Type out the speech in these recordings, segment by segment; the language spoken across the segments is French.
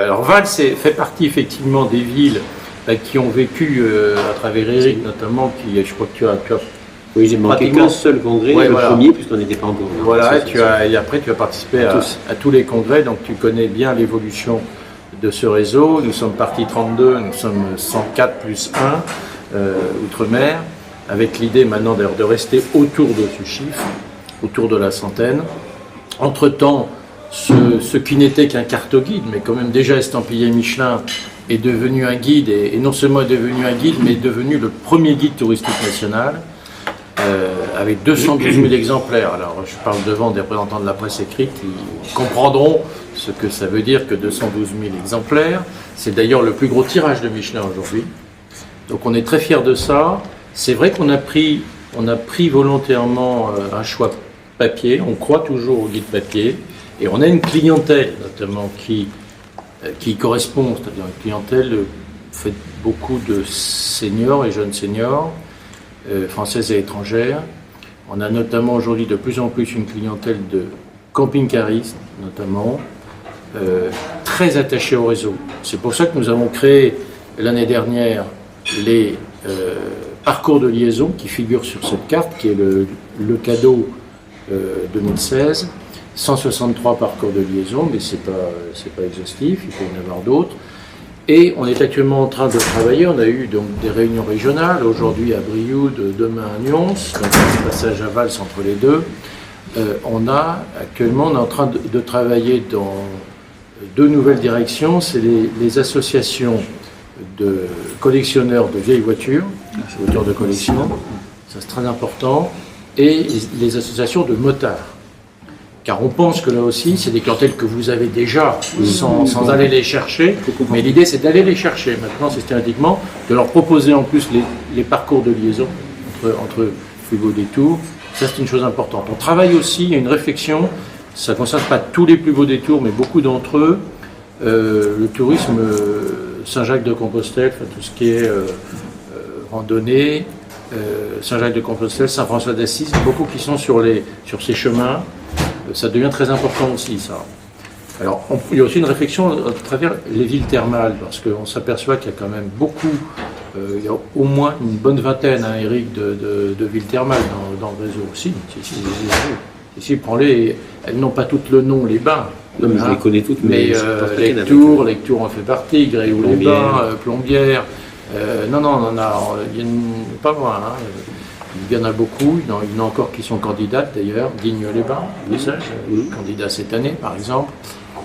Alors Val fait partie effectivement des villes qui ont vécu à travers Eric notamment, qui je crois que tu as oui, j'ai manqué qu'un seul congrès, le premier, puisqu'on n'était pas encore. Voilà, et après tu as participé à tous les congrès, donc tu connais bien l'évolution de ce réseau. Nous sommes partis 32, nous sommes 104 plus 1 outre-mer, avec l'idée maintenant de rester autour de ce chiffre, autour de la centaine. Entre-temps, ce qui n'était qu'un carte-guide, mais quand même déjà estampillé Michelin, est devenu un guide, et non seulement est devenu un guide, mais est devenu le premier guide touristique national, avec 212 000 exemplaires. Alors je parle devant des représentants de la presse écrite, ils comprendront ce que ça veut dire que 212 000 exemplaires. C'est d'ailleurs le plus gros tirage de Michelin aujourd'hui. Donc on est très fiers de ça. C'est vrai qu'on a pris volontairement un choix papier, on croit toujours au guide papier, et on a une clientèle notamment qui correspond, c'est-à-dire une clientèle faite beaucoup de seniors et jeunes seniors, françaises et étrangères. On a notamment aujourd'hui de plus en plus une clientèle de camping-caristes, notamment, très attachés au réseau. C'est pour ça que nous avons créé l'année dernière les parcours de liaison qui figurent sur cette carte, qui est le cadeau 2016. 163 parcours de liaison, mais c'est pas exhaustif, il peut y en avoir d'autres. Et on est actuellement en train de travailler, on a eu donc des réunions régionales, aujourd'hui à Brioude, demain à Nyons, donc un passage à Vals entre les deux. On est en train de travailler dans deux nouvelles directions, c'est les associations de collectionneurs de vieilles voitures de collection, ça c'est très important, et les associations de motards. Car on pense que là aussi, c'est des clientèles que vous avez déjà sans aller les chercher. Mais l'idée, c'est d'aller les chercher. Maintenant, systématiquement, de leur proposer en plus les parcours de liaison entre plus beaux détours. Ça, c'est une chose importante. On travaille aussi, il y a une réflexion, ça ne concerne pas tous les plus beaux détours, mais beaucoup d'entre eux. Le tourisme Saint-Jacques-de-Compostelle, enfin, tout ce qui est randonnée, Saint-Jacques-de-Compostelle, Saint-François d'Assise, beaucoup qui sont sur ces chemins. Ça devient très important aussi, ça. Alors, il y a aussi une réflexion à travers les villes thermales, parce qu'on s'aperçoit qu'il y a quand même beaucoup, il y a au moins une bonne vingtaine, hein, Eric, de villes thermales dans le réseau aussi. Si, prends-les, elles n'ont pas toutes le nom, les bains. Non, mais je les connais toutes, mais Lectour en fait partie, Gréoux-les-Bains, Plombières. Non, on en a, il y en a pas moins, hein. Il y en a beaucoup, il y en a encore qui sont candidates d'ailleurs, Digne-les-Bains, candidat cette année par exemple,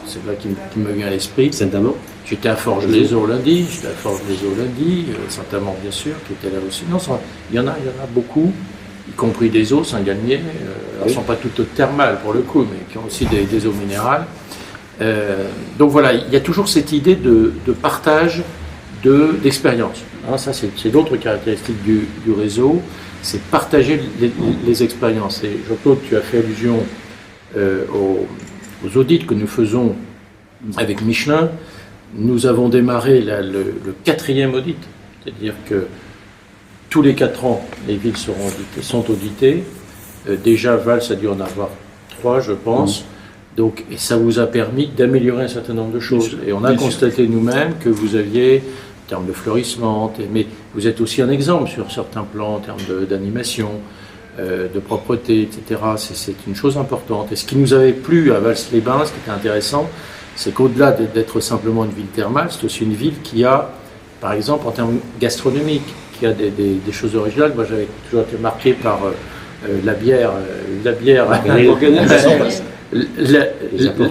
c'est là qui me vient à l'esprit. Saint-Amand. J'étais à Forges-les-Eaux lundi, Saint-Amand bien sûr, qui était là aussi. Non, il y en a beaucoup, y compris des eaux, Saint-Galmier, elles ne sont pas toutes thermales pour le coup, mais qui ont aussi des eaux minérales. Donc voilà, il y a toujours cette idée de partage d'expérience. Hein, ça c'est d'autres caractéristiques du réseau. C'est partager les expériences. Et Jean-Claude, tu as fait allusion aux audits que nous faisons avec Michelin. Nous avons démarré le 4e audit, c'est-à-dire que tous les 4 ans, les villes sont auditées. Déjà, Val, ça a dû en avoir 3, je pense. Donc, et ça vous a permis d'améliorer un certain nombre de choses. Et on a constaté nous-mêmes que vous aviez, en termes de fleurissement, mais vous êtes aussi un exemple sur certains plans en termes d'animation, de propreté, etc. C'est une chose importante. Et ce qui nous avait plu à Vals-les-Bains, ce qui était intéressant, c'est qu'au-delà d'être simplement une ville thermale, c'est aussi une ville qui a, par exemple, en termes gastronomiques, qui a des choses originales. Moi, j'avais toujours été marqué par la bière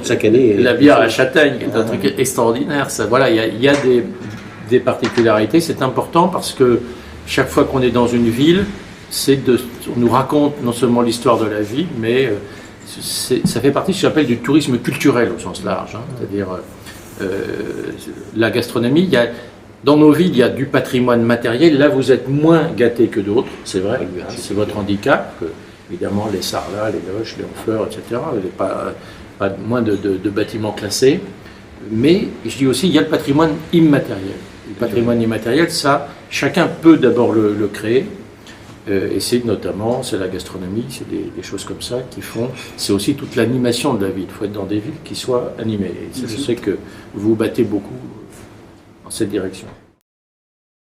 chaque année. La bière à châtaigne, qui est un truc extraordinaire. Ça, voilà, il y a des particularités. C'est important parce que chaque fois qu'on est dans une ville, on nous raconte non seulement l'histoire de la ville, mais ça fait partie de ce qu'on appelle du tourisme culturel au sens large. Hein. C'est-à-dire la gastronomie. Dans nos villes, il y a du patrimoine matériel. Là, vous êtes moins gâtés que d'autres, c'est vrai. C'est votre handicap. Évidemment, les sarlas, les loges, les fleurs, etc. Vous n'avez pas moins de bâtiments classés. Mais je dis aussi, il y a le patrimoine immatériel. Le patrimoine immatériel, ça, chacun peut d'abord le créer. Et c'est notamment, c'est la gastronomie, c'est des choses comme ça qui font, c'est aussi toute l'animation de la ville. Il faut être dans des villes qui soient animées. Et je sais que vous vous battez beaucoup dans cette direction.